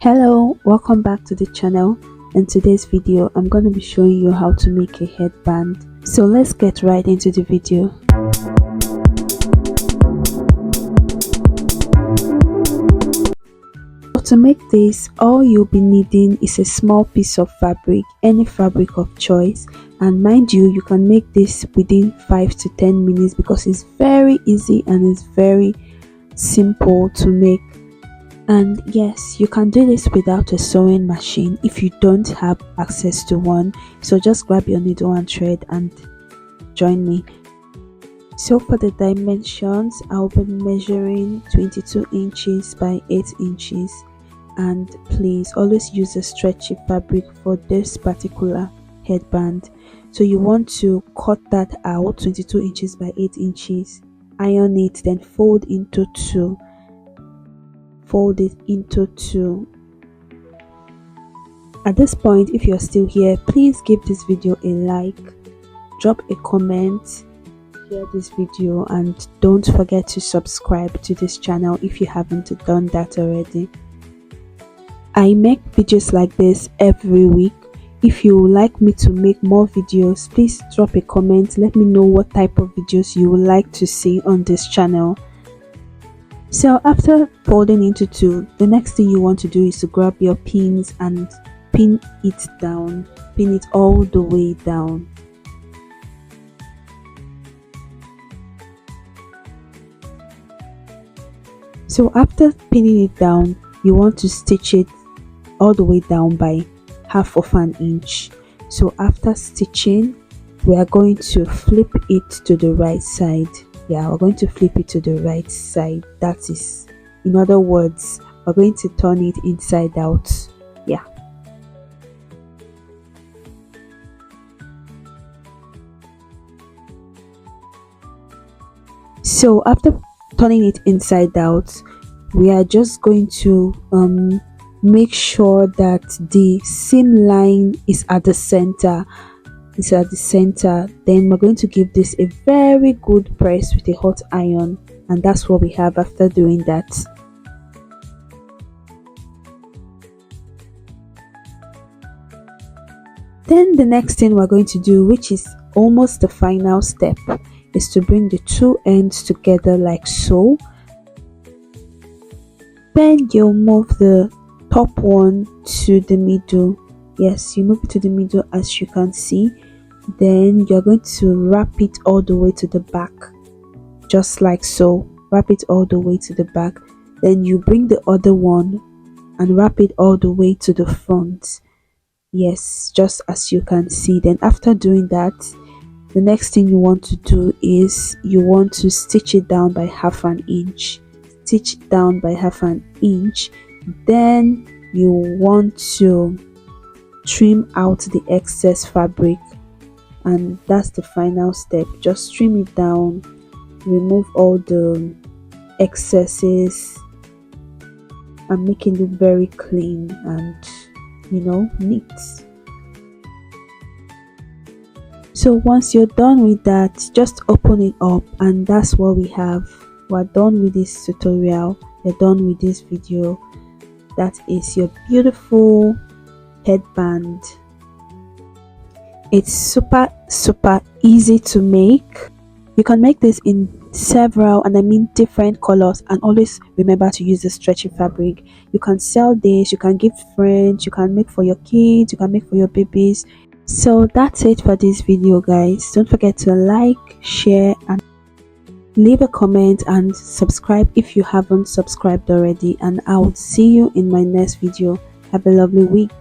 Hello, welcome back to the channel. In today's video I'm going to be showing you how to make a headband. So let's get right into the video. So to make this, all you'll be needing is a small piece of fabric, any fabric of choice, and mind you, you can make this within 5 to 10 minutes because it's very easy and it's very simple to make. And yes, you can do this without a sewing machine if you don't have access to one. So just grab your needle and thread and join me. So for the dimensions, I'll be measuring 22 inches by 8 inches, and please always use a stretchy fabric for this particular headband. So you want to cut that out, 22 inches by 8 inches, iron it, then fold it into two. At this point, if you're still here, please give this video a like, drop a comment, share this video, and don't forget to subscribe to this channel if you haven't done that already. I make videos like this every week. If you would like me to make more videos, please drop a comment. Let me know what type of videos you would like to see on this channel. So after folding into two, the next thing you want to do is to grab your pins and pin it down, pin it all the way down. So after pinning it down, you want to stitch it all the way down by half of an inch. So after stitching, we are going to flip it to the right side. Yeah, we're going to flip it to the right side. That is, in other words, we're going to turn it inside out. Yeah. So after turning it inside out, we are just going to make sure that the seam line is at the center. Then we're going to give this a very good press with a hot iron, and that's what we have after doing that. Then the next thing we're going to do, which is almost the final step, is to bring the two ends together like so. Then you'll move the top one to the middle. Yes, you move it to the middle as you can see. Then you're going to wrap it all the way to the back, just like so. Wrap it all the way to the back. Then you bring the other one and wrap it all the way to the front. Yes, just as you can see. Then after doing that, the next thing you want to do is you want to stitch it down by half an inch. Stitch it down by half an inch. Then you want to trim out the excess fabric, and that's the final step. Just trim it down, remove all the excesses, and make it look very clean and neat. So once you're done with that, just open it up, and that's what we have. We're done with this tutorial. You're done with this video. That is your beautiful headband. It's super easy to make. You can make this in several, and I mean different colors, and always remember to use the stretchy fabric. You can sell this, you can give friends, you can make for your kids, you can make for your babies. So that's it for this video, guys. Don't forget to like, share, and leave a comment, and subscribe if you haven't subscribed already, and I'll see you in my next video. Have a lovely week.